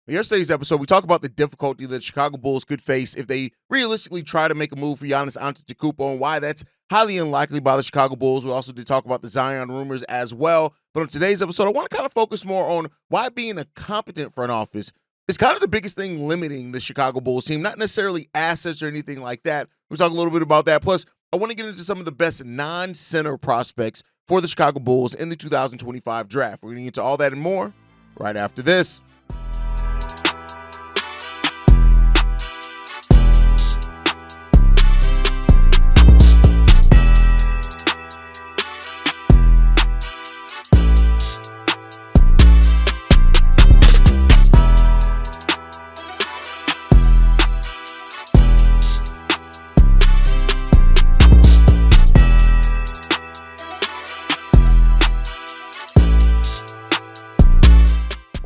In yesterday's episode, we talk about the difficulty that Chicago Bulls could face if they realistically try to make a move for Giannis Antetokounmpo and why that's highly unlikely by the Chicago Bulls. We also did talk about the Zion rumors as well. But on today's episode, I want to kind of focus more on why being a competent front office is kind of the biggest thing limiting the Chicago Bulls team, not necessarily assets or anything like that. We'll talk a little bit about that. Plus, I want to get into some of the best non-center prospects for the Chicago Bulls in the 2025 draft. We're going to get into all that and more right after this.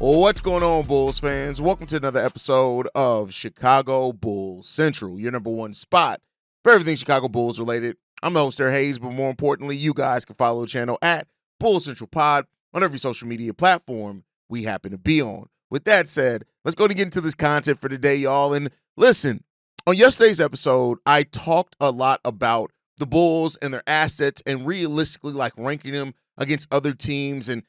What's going on, Bulls fans? Welcome to another episode of Chicago Bulls Central, your number one spot for everything Chicago Bulls related. I'm the host there, Hayes, but more importantly, you guys can follow the channel at Bulls Central Pod on every social media platform we happen to be on. With that said, let's go to get into this content for today, y'all. And listen, on yesterday's episode, I talked a lot about the Bulls and their assets and realistically like ranking them against other teams and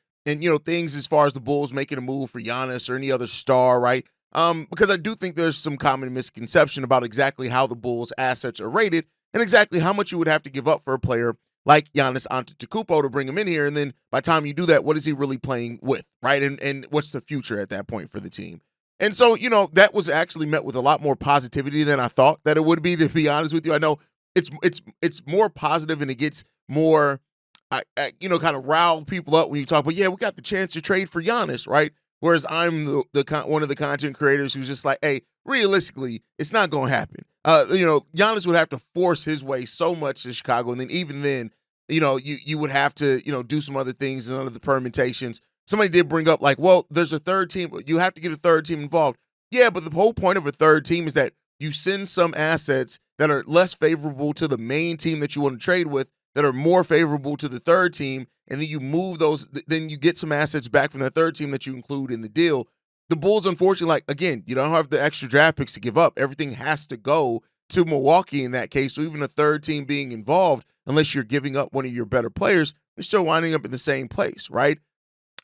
things as far as the Bulls making a move for Giannis or any other star, right? Because I do think there's some common misconception about exactly how the Bulls' assets are rated and exactly how much you would have to give up for a player like Giannis Antetokounmpo to bring him in here. And then by the time you do that, what is he really playing with, right? And what's the future at that point for the team? And so, that was actually met with a lot more positivity than I thought that it would be, to be honest with you. I know it's more positive and it gets more kind of rile people up when you talk, but yeah, we got the chance to trade for Giannis, right? Whereas I'm one of the content creators who's just like, hey, realistically, it's not going to happen. Giannis would have to force his way so much to Chicago, and then even then, you would have to, do some other things and other permutations. Somebody did bring up like, well, there's a third team, but you have to get a third team involved. Yeah, but the whole point of a third team is that you send some assets that are less favorable to the main team that you want to trade with, that are more favorable to the third team, and then you move those, then you get some assets back from the third team that you include in the deal. The Bulls, unfortunately, you don't have the extra draft picks to give up. Everything has to go to Milwaukee in that case. So even a third team being involved, unless you're giving up one of your better players, you're still winding up in the same place, right?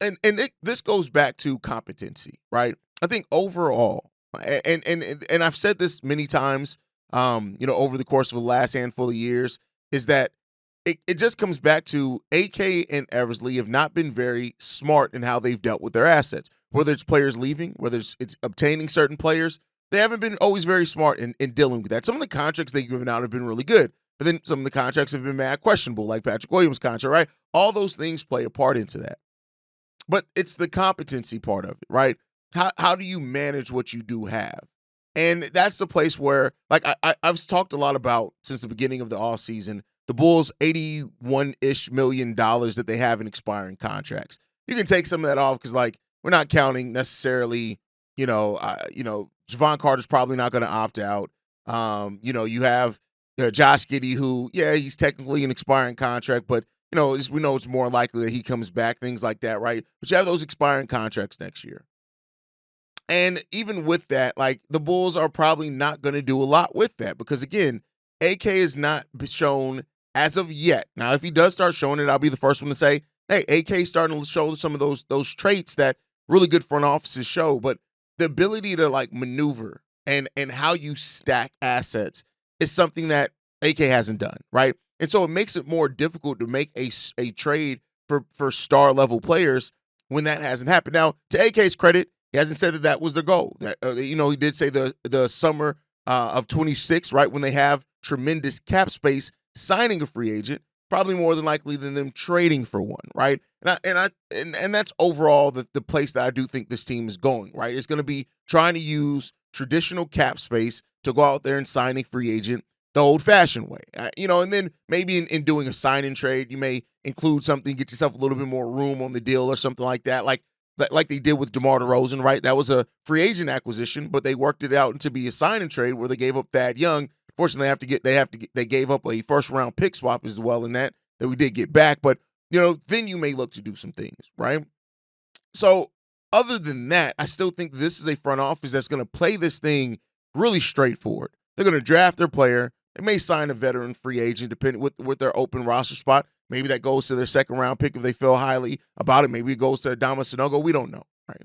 And this goes back to competency, right? I think overall, and I've said this many times, over the course of the last handful of years, is that it just comes back to AK and Eversley have not been very smart in how they've dealt with their assets. Whether it's players leaving, whether it's obtaining certain players, they haven't been always very smart in dealing with that. Some of the contracts they've given out have been really good, but then some of the contracts have been mad questionable, like Patrick Williams' contract, right? All those things play a part into that. But it's the competency part of it, right? How do you manage what you do have? And that's the place where, I've talked a lot about since the beginning of the offseason, the Bulls' $81-ish million that they have in expiring contracts. You can take some of that off because, we're not counting necessarily, Javon Carter's probably not going to opt out. You have Josh Giddey, who, yeah, he's technically an expiring contract, but, we know it's more likely that he comes back, things like that, right? But you have those expiring contracts next year. And even with that, the Bulls are probably not going to do a lot with that because, again, AK has not shown as of yet. Now, if he does start showing it, I'll be the first one to say, hey, AK's starting to show some of those traits that really good front offices show. But the ability to maneuver and how you stack assets is something that AK hasn't done, right? And so it makes it more difficult to make a trade for star level players when that hasn't happened. Now, to AK's credit, he hasn't said that was their goal. That he did say the summer of 26, right, when they have tremendous cap space, signing a free agent, probably more than likely than them trading for one, right? And that's overall the place that I do think this team is going, right? It's going to be trying to use traditional cap space to go out there and sign a free agent the old-fashioned way, and then maybe in doing a sign-and trade, you may include something, get yourself a little bit more room on the deal or something like that, like they did with DeMar DeRozan, right? That was a free agent acquisition, but they worked it out to be a sign-and trade where they gave up Thad Young. Fortunately, they gave up a first-round pick swap as well in that we did get back, but then you may look to do some things, right? So other than that, I still think this is a front office that's going to play this thing really straightforward. They're going to draft their player. They may sign a veteran free agent depending with their open roster spot. Maybe that goes to their second round pick if they feel highly about it. Maybe it goes to Adama Sanogo. We don't know, right?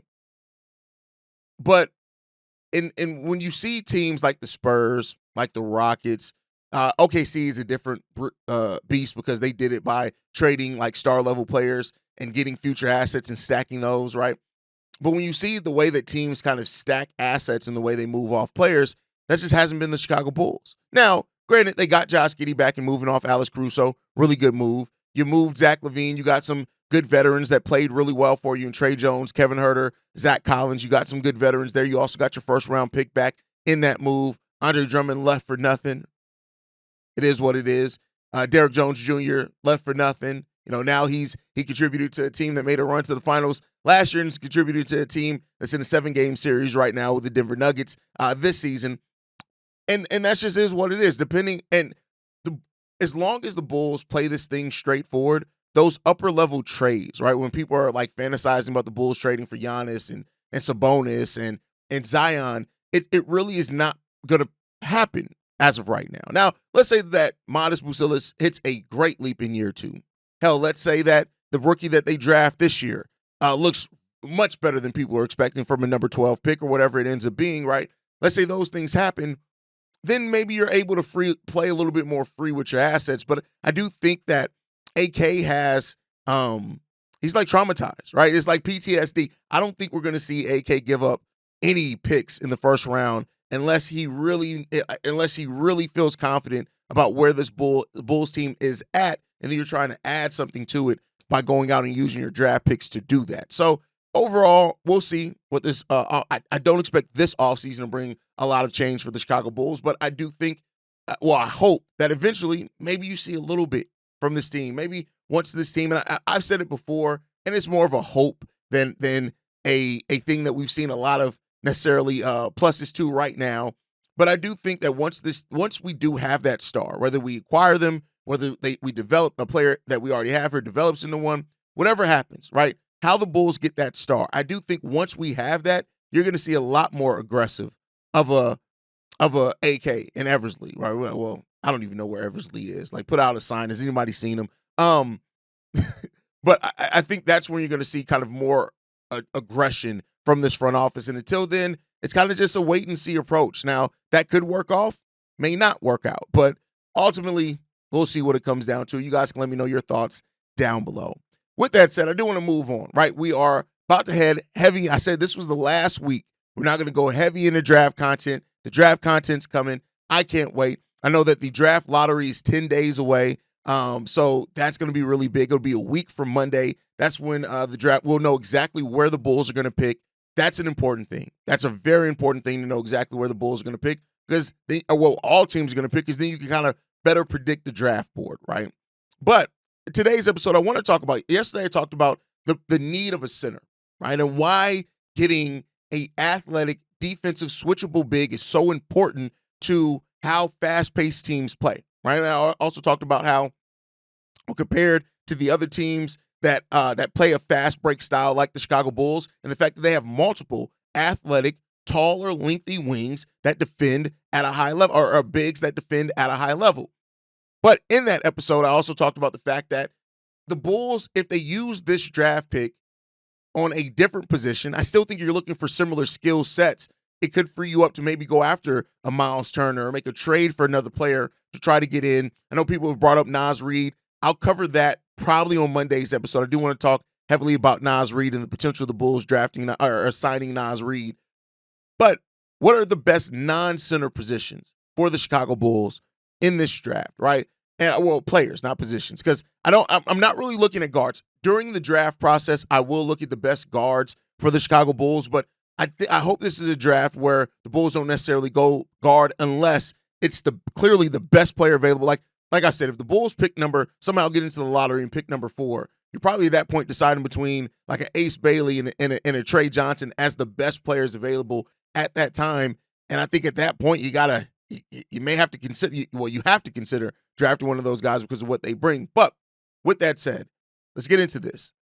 But and when you see teams like the Spurs, like the Rockets, OKC is a different beast because they did it by trading like star level players and getting future assets and stacking those, right? But when you see the way that teams kind of stack assets and the way they move off players, that just hasn't been the Chicago Bulls. Now, granted, they got Josh Giddey back and moving off Alex Caruso. Really good move. You moved Zach LaVine. You got some good veterans that played really well for you in Trey Jones, Kevin Huerter, Zach Collins. You got some good veterans there. You also got your first round pick back in that move. Andre Drummond left for nothing. It is what it is. Derrick Jones Jr. left for nothing. Now he contributed to a team that made a run to the finals last year and has contributed to a team that's in a 7-game series right now with the Denver Nuggets this season. And that just is what it is. As long as the Bulls play this thing straightforward, those upper level trades, right? When people are like fantasizing about the Bulls trading for Giannis and Sabonis and Zion, it really is not going to happen as of right now. Now, let's say that Matas Buzelis hits a great leap in year 2. Hell, let's say that the rookie that they draft this year looks much better than people were expecting from a number 12 pick or whatever it ends up being, right? Let's say those things happen. Then maybe you're able to play a little bit more free with your assets. But I do think that AK has, he's like traumatized, right? It's like PTSD. I don't think we're going to see AK give up any picks in the first round unless he really feels confident about where this Bulls team is at, and then you're trying to add something to it by going out and using your draft picks to do that. So overall, we'll see what this I don't expect this offseason to bring a lot of change for the Chicago Bulls, but I do think, I hope that eventually maybe you see a little bit from this team. Maybe once this team, and I've said it before, and it's more of a hope than a thing that we've seen a lot of necessarily pluses to right now. But I do think that once we do have that star, whether we acquire them, whether we develop a player that we already have or develops into one, whatever happens, right? How the Bulls get that star. I do think once we have that, you're going to see a lot more aggressive of a AK in Eversley, right? Well, I don't even know where Eversley is. Like, put out a sign. Has anybody seen him? But I think that's when you're going to see kind of more aggression from this front office. And until then, it's kind of just a wait and see approach. Now, that could work off, may not work out, but ultimately, we'll see what it comes down to. You guys can let me know your thoughts down below. With that said, I do want to move on, right? We are about to head heavy. I said this was the last week. We're not going to go heavy into draft content. The draft content's coming. I can't wait. I know that the draft lottery is 10 days away. So that's going to be really big. It'll be a week from Monday. That's when the draft, we'll know exactly where the Bulls are going to pick. That's an important thing. That's a very important thing to know exactly where the Bulls are going to pick, because all teams are going to pick, because then you can kind of better predict the draft board, right? But today's episode, I want to talk about, yesterday I talked about the need of a center, right? And why getting a athletic, defensive, switchable big is so important to how fast-paced teams play, right? And I also talked about how, compared to the other teams that play a fast break style like the Chicago Bulls, and the fact that they have multiple athletic, taller, lengthy wings that defend at a high level, or bigs that defend at a high level. But in that episode, I also talked about the fact that the Bulls, if they use this draft pick on a different position, I still think you're looking for similar skill sets. It could free you up to maybe go after a Miles Turner or make a trade for another player to try to get in. I know people have brought up Naz Reid. I'll cover that probably on Monday's episode. I do want to talk heavily about Naz Reid and the potential of the Bulls drafting or signing Naz Reid. But what are the best non-center positions for the Chicago Bulls in this draft, right? And players, not positions, because I'm not really looking at guards. During the draft process, I will look at the best guards for the Chicago Bulls, but I hope this is a draft where the Bulls don't necessarily go guard unless it's clearly the best player available. Like I said, if the Bulls somehow get into the lottery and pick number 4, you're probably at that point deciding between like an Ace Bailey and a Trey Johnson as the best players available at that time. And I think at that point, you may have to consider, you have to consider drafting one of those guys because of what they bring. But with that said, let's get into this.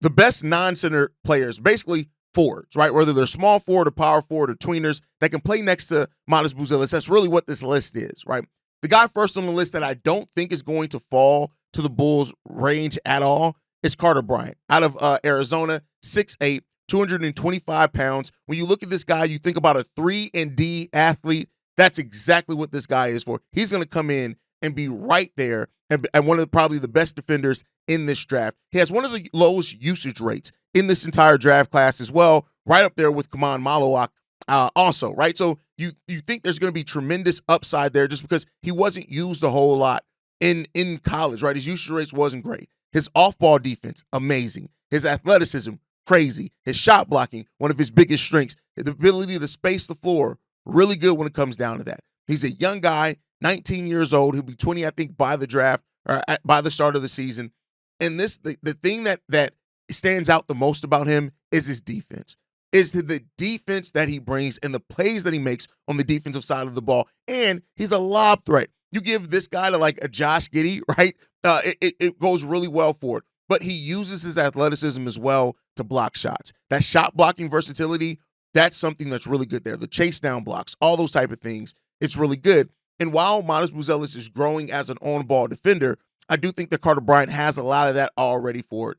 the best non-center players, basically forwards, right? Whether they're small forward or power forward or tweeners that can play next to Matas Buzelis. That's really what this list is, right? The guy first on the list that I don't think is going to fall to the Bulls' range at all is Carter Bryant out of Arizona, 6'8", 225 pounds. When you look at this guy, you think about a 3-and-D athlete. That's exactly what this guy is for. He's going to come in and be right there and one of probably the best defenders in this draft. He has one of the lowest usage rates in this entire draft class as well, right up there with Kaman Malawak also, right? So you think there's going to be tremendous upside there just because he wasn't used a whole lot in college, right? His usage rates wasn't great. His off-ball defense, amazing. His athleticism, crazy. His shot blocking, one of his biggest strengths. The ability to space the floor, really good when it comes down to that. He's a young guy, 19 years old. He'll be 20, I think, by the draft or by the start of the season. And the thing that stands out the most about him is his defense. Is the defense that he brings and the plays that he makes on the defensive side of the ball. And he's a lob threat. You give this guy to like a Josh Giddey, right? It goes really well for it. But he uses his athleticism as well to block shots. That shot blocking versatility, that's something that's really good there. The chase down blocks, all those type of things, it's really good. And while Matas Buzelis is growing as an on-ball defender, I do think that Carter Bryant has a lot of that already for it.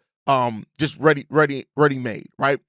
Just ready-made, right?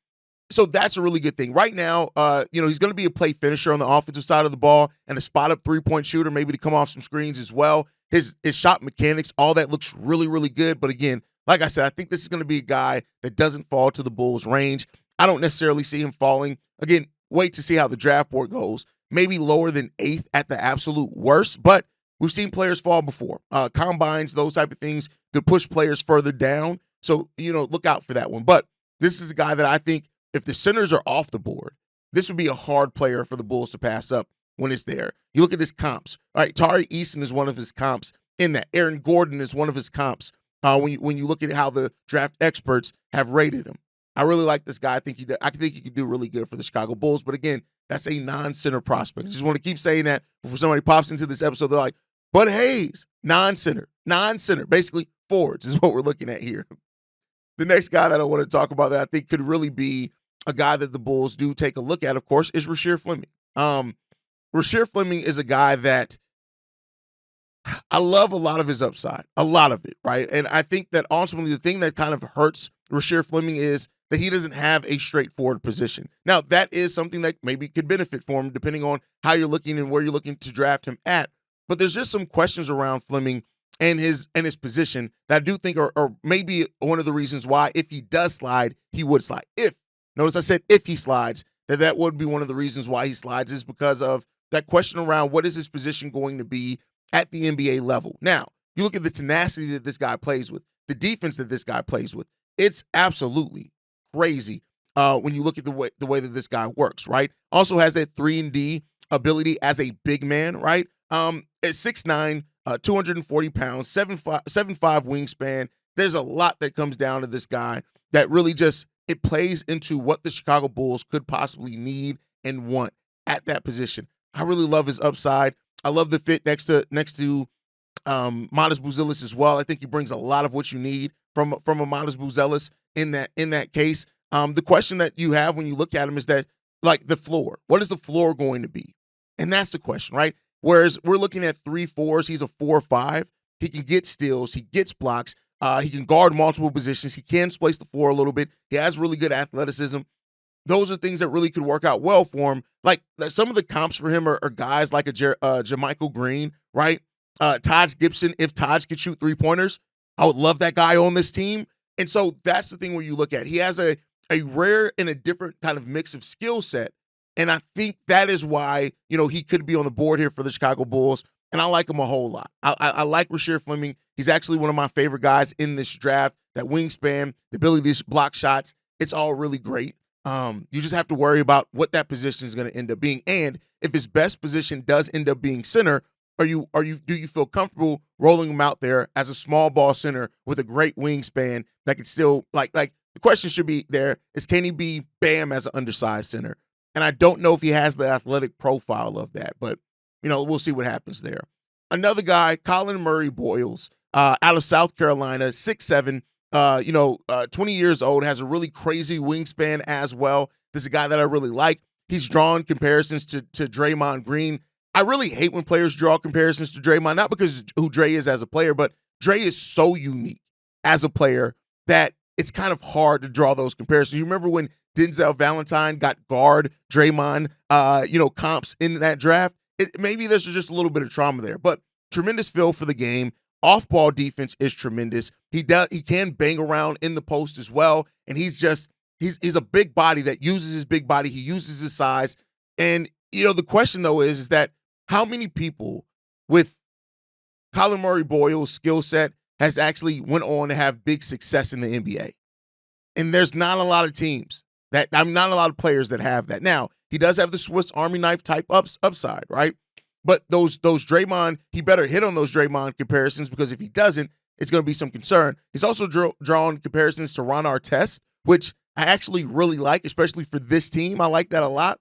So that's a really good thing. Right now, he's going to be a play finisher on the offensive side of the ball and a spot-up three-point shooter, maybe to come off some screens as well. His shot mechanics, all that looks really, really good. But again, like I said, I think this is going to be a guy that doesn't fall to the Bulls' range. I don't necessarily see him falling. Again, wait to see how the draft board goes. Maybe lower than 8th at the absolute worst, but we've seen players fall before. Combines, those type of things could push players further down. So, look out for that one. But this is a guy that I think if the centers are off the board, this would be a hard player for the Bulls to pass up when it's there. You look at his comps. All right, Tari Eason is one of his comps in that. Aaron Gordon is one of his comps when you look at how the draft experts have rated him. I really like this guy. I think he could do really good for the Chicago Bulls. But again, that's a non-center prospect. I just want to keep saying that before somebody pops into this episode. They're like, Bud Hayes, non-center. Basically, forwards is what we're looking at here. The next guy that I want to talk about that I think could really be a guy that the Bulls do take a look at, of course, is Rasheer Fleming. Rasheer Fleming is a guy that I love a lot of his upside, a lot of it, right? And I think that ultimately the thing that kind of hurts Rasheer Fleming is that he doesn't have a straightforward position. Now, that is something that maybe could benefit for him depending on how you're looking and where you're looking to draft him at. But there's just some questions around Fleming and his position that I do think are maybe one of the reasons why if he does slide, he would slide. Notice I said if he slides, that would be one of the reasons why he slides is because of that question around what is his position going to be at the NBA level. Now, you look at the tenacity that this guy plays with, the defense that this guy plays with. It's absolutely crazy when you look at the way that this guy works, right? Also has that 3-and-D ability as a big man, right? At 6'9", 240 pounds, 7'5" wingspan. There's a lot that comes down to this guy that really just, it plays into what the Chicago Bulls could possibly need and want at that position. I really love his upside. I love the fit next to Matas Buzelis as well. I think he brings a lot of what you need from a Matas Buzelis in that case. The question that you have when you look at him is that, like, the floor. What is the floor going to be? And that's the question, right? Whereas we're looking at 3-4s, he's a 4-5. He can get steals. He gets blocks. He can guard multiple positions. He can splice the floor a little bit. He has really good athleticism. Those are things that really could work out well for him. Like some of the comps for him are guys like a JaMychal Green, right? Taj Gibson. If Taj could shoot three-pointers, I would love that guy on this team. And so that's the thing where you look at. He has a rare and a different kind of mix of skill set. And I think that is why, he could be on the board here for the Chicago Bulls. And I like him a whole lot. I like Rasheer Fleming. He's actually one of my favorite guys in this draft. That wingspan, the ability to block shots, it's all really great. You just have to worry about what that position is going to end up being. And if his best position does end up being center, do you feel comfortable rolling him out there as a small ball center with a great wingspan that could still like the question should be there is, can he be Bam as an undersized center? And I don't know if he has the athletic profile of that, but we'll see what happens there. Another guy, Colin Murray-Boyles, out of South Carolina, 6'7", 20 years old, has a really crazy wingspan as well. This is a guy that I really like. He's drawn comparisons to Draymond Green. I really hate when players draw comparisons to Draymond, not because who Dre is as a player, but Dre is so unique as a player that it's kind of hard to draw those comparisons. You remember when Denzel Valentine got guard Draymond, comps in that draft? Maybe there's just a little bit of trauma there, but tremendous feel for the game. Off-ball defense is tremendous. He can bang around in the post as well, and he's a big body that uses his big body. He uses his size, and the question though is that how many people with Colin Murray-Boyles' skill set has actually went on to have big success in the NBA? And there's not a lot of teams not a lot of players that have that. Now, he does have the Swiss Army knife type upside, right? But those Draymond, he better hit on those Draymond comparisons, because if he doesn't, it's going to be some concern. He's also drawn comparisons to Ron Artest, which I actually really like, especially for this team. I like that a lot.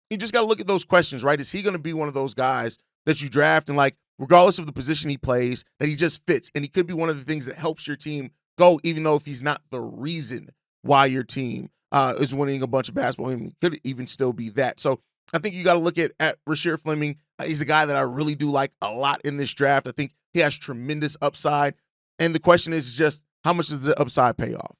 You just got to look at those questions, right? Is he going to be one of those guys that you draft and, like, regardless of the position he plays, that he just fits? And he could be one of the things that helps your team go, even though if he's not the reason why your team is winning a bunch of basketball. He could even still be that. So I think you got to look at Rasheer Fleming. He's a guy that I really do like a lot in this draft. I think he has tremendous upside. And the question is just, how much does the upside pay off?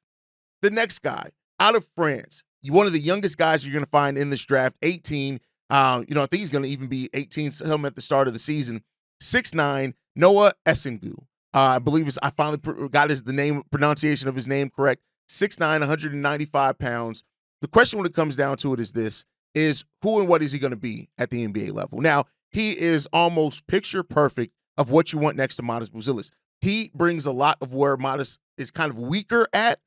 The next guy, out of France, one of the youngest guys you're going to find in this draft, 18. I think he's going to even be 18 him at the start of the season. 6'9", Noah Essengu. I believe I finally got the pronunciation of his name correct. 6'9", 195 pounds. The question when it comes down to it is who and what is he going to be at the NBA level? Now, he is almost picture perfect of what you want next to Matas Buzelis. He brings a lot of where Matas is kind of weaker at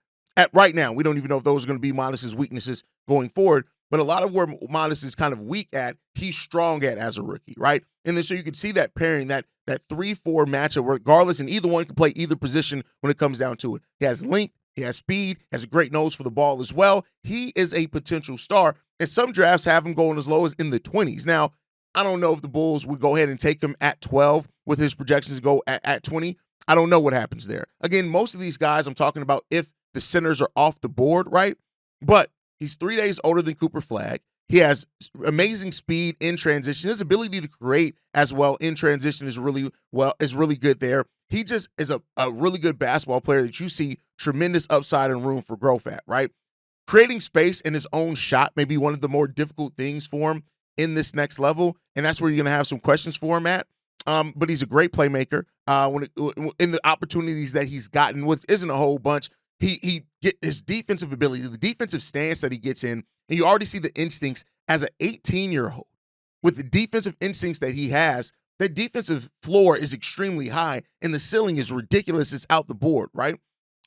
right now. We don't even know if those are going to be Matas' weaknesses going forward, but a lot of where Matas is kind of weak at, he's strong at as a rookie, right? And then so you can see that pairing, that 3-4 matchup, regardless, and either one can play either position when it comes down to it. He has length, he has speed, has a great nose for the ball as well. He is a potential star, and some drafts have him going as low as in the 20s. Now, I don't know if the Bulls would go ahead and take him at 12 with his projections go at 20. I don't know what happens there. Again, most of these guys I'm talking about if the centers are off the board, right? But he's 3 days older than Cooper Flagg. He has amazing speed in transition. His ability to create as well in transition is really good there. He just is a really good basketball player that you see tremendous upside and room for growth at, right? Creating space in his own shot may be one of the more difficult things for him in this next level, and that's where you're going to have some questions for him at. But he's a great playmaker. In the opportunities that he's gotten, with isn't a whole bunch, he get his defensive ability, the defensive stance that he gets in, and you already see the instincts as an 18-year-old with the defensive instincts that he has. That defensive floor is extremely high, and the ceiling is ridiculous. It's out the board, right?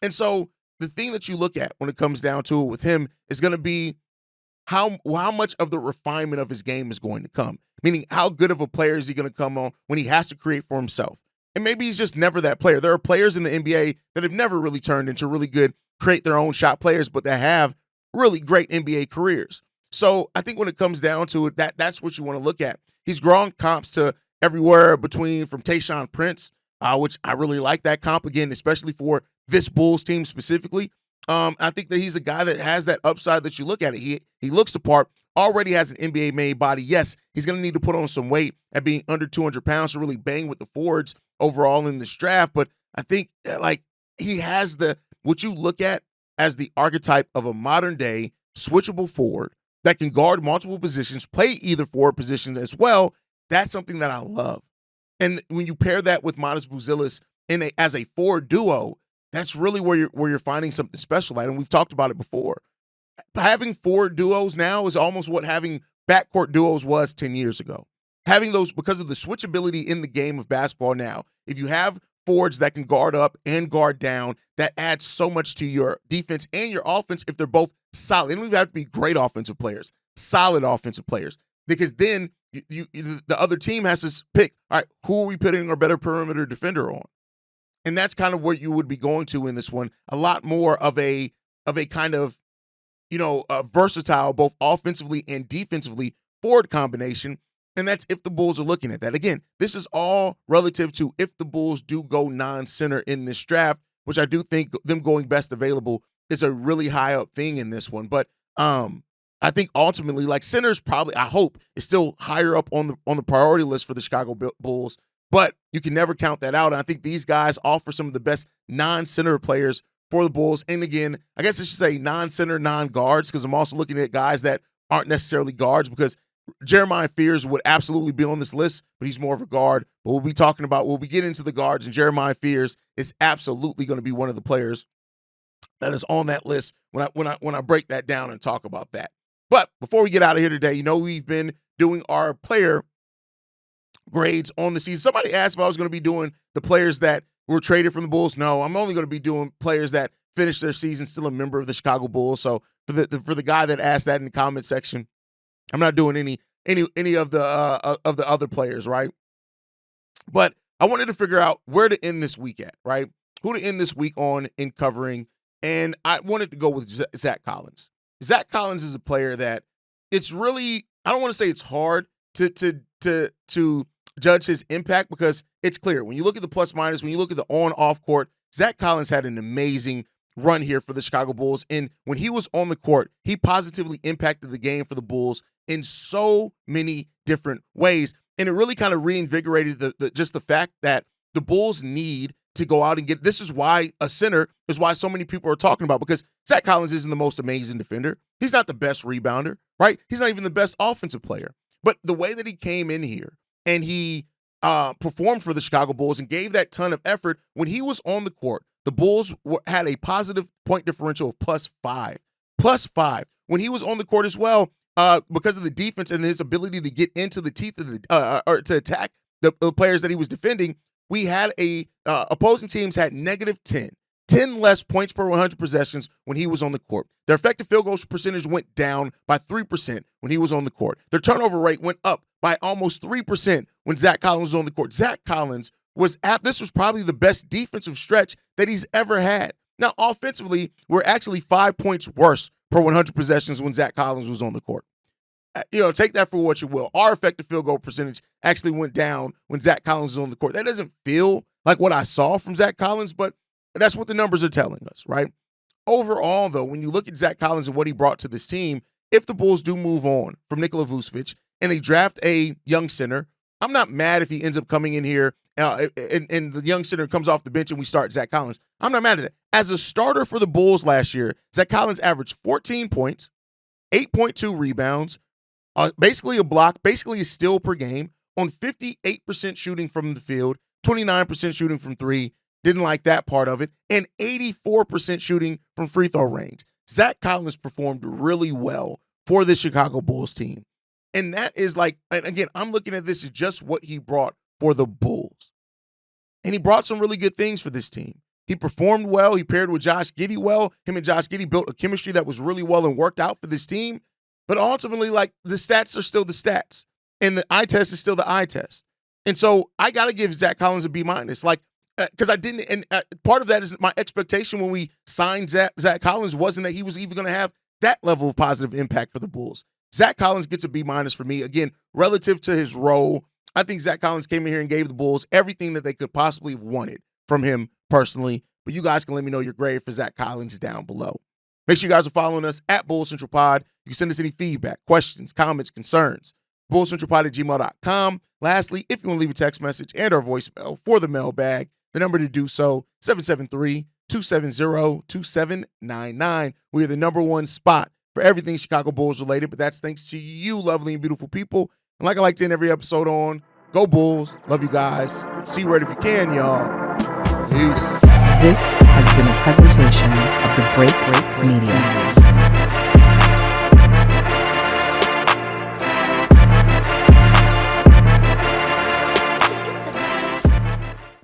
And so the thing that you look at when it comes down to it with him is going to be how much of the refinement of his game is going to come, meaning how good of a player is he going to come on when he has to create for himself. And maybe he's just never that player. There are players in the NBA that have never really turned into really good, create their own shot players, but that have really great NBA careers. So I think when it comes down to it, that's what you want to look at. He's grown comps to everywhere from Tayshaun Prince, which I really like that comp, again, especially for this Bulls team specifically. I think that he's a guy that has that upside that you look at it. He looks the part, already has an NBA-made body. Yes, he's going to need to put on some weight at being under 200 pounds to really bang with the forwards overall in this draft. But I think he has what you look at as the archetype of a modern-day switchable forward that can guard multiple positions, play either forward position as well. That's something that I love. And when you pair that with Matas Buzelis as a forward duo, that's really where you're finding something special at. And we've talked about it before. Having forward duos now is almost what having backcourt duos was 10 years ago. Having those, because of the switchability in the game of basketball now, if you have forwards that can guard up and guard down, that adds so much to your defense and your offense if they're both solid. They don't even have to be great offensive players, solid offensive players. Because then the other team has to pick, all right, who are we putting our better perimeter defender on? And that's kind of where you would be going to in this one. A lot more of a kind of, versatile, both offensively and defensively forward combination. And that's if the Bulls are looking at that. Again, this is all relative to if the Bulls do go non-center in this draft, which I do think them going best available is a really high up thing in this one. But I think ultimately, like, centers probably, I hope, is still higher up on the priority list for the Chicago Bulls. But you can never count that out. And I think these guys offer some of the best non-center players for the Bulls. And again, I guess I should say non-center, non-guards, because I'm also looking at guys that aren't necessarily guards, because Jeremiah Fears would absolutely be on this list, but he's more of a guard. But we'll be getting into the guards, and Jeremiah Fears is absolutely going to be one of the players that is on that list when I break that down and talk about that. But before we get out of here today, we've been doing our player grades on the season. Somebody asked if I was going to be doing the players that were traded from the Bulls. No, I'm only going to be doing players that finished their season still a member of the Chicago Bulls. So for the guy that asked that in the comment section, I'm not doing any of the other players, right? But I wanted to figure out where to end this week at, right? Who to end this week on in covering, and I wanted to go with Zach Collins. Zach Collins is a player that it's really, I don't want to say it's hard to judge his impact, because it's clear when you look at the plus minus, when you look at the on-off court, Zach Collins had an amazing run here for the Chicago Bulls. And when he was on the court, he positively impacted the game for the Bulls in so many different ways. And it really kind of reinvigorated just the fact that the Bulls need to go out and get, this is why a center is why so many people are talking about, because Zach Collins isn't the most amazing defender. He's not the best rebounder, right? He's not even the best offensive player. But the way that he came in here and he performed for the Chicago Bulls and gave that ton of effort when he was on the court, the Bulls had a positive point differential of +5. +5. When he was on the court as well, because of the defense and his ability to get into the teeth of or to attack the players that he was defending, we had opposing teams had -10. 10 less points per 100 possessions when he was on the court. Their effective field goal percentage went down by 3% when he was on the court. Their turnover rate went up by almost 3% when Zach Collins was on the court. Zach Collins this was probably the best defensive stretch that he's ever had. Now, offensively, we're actually 5 points worse per 100 possessions when Zach Collins was on the court. Take that for what you will. Our effective field goal percentage actually went down when Zach Collins was on the court. That doesn't feel like what I saw from Zach Collins, but that's what the numbers are telling us, right? Overall, though, when you look at Zach Collins and what he brought to this team, if the Bulls do move on from Nikola Vucevic and they draft a young center, I'm not mad if he ends up coming in here and the young center comes off the bench and we start Zach Collins. I'm not mad at that. As a starter for the Bulls last year, Zach Collins averaged 14 points, 8.2 rebounds, basically a block, basically a steal per game, on 58% shooting from the field, 29% shooting from three. Didn't like that part of it. And 84% shooting from free throw range. Zach Collins performed really well for the Chicago Bulls team. And that is like, and again, I'm looking at this as just what he brought for the Bulls. And he brought some really good things for this team. He performed well. He paired with Josh Giddey well. Him and Josh Giddey built a chemistry that was really well and worked out for this team. But ultimately, like, the stats are still the stats. And the eye test is still the eye test. And so I got to give Zach Collins a B-. Like, because I didn't, and part of that is my expectation when we signed Zach Collins wasn't that he was even going to have that level of positive impact for the Bulls. Zach Collins gets a B- for me. Again, relative to his role, I think Zach Collins came in here and gave the Bulls everything that they could possibly have wanted from him personally. But you guys can let me know your grade for Zach Collins down below. Make sure you guys are following us at Bulls Central Pod. You can send us any feedback, questions, comments, concerns. BullsCentralPod@gmail.com. Lastly, if you want to leave a text message and our voicemail for the mailbag, the number to do so, 773-270-2799. We are the #1 spot for everything Chicago Bulls related, but that's thanks to you, lovely and beautiful people. And like I like to end every episode on, go Bulls. Love you guys. See you right if you can, y'all. Peace. This has been a presentation of the Break Media.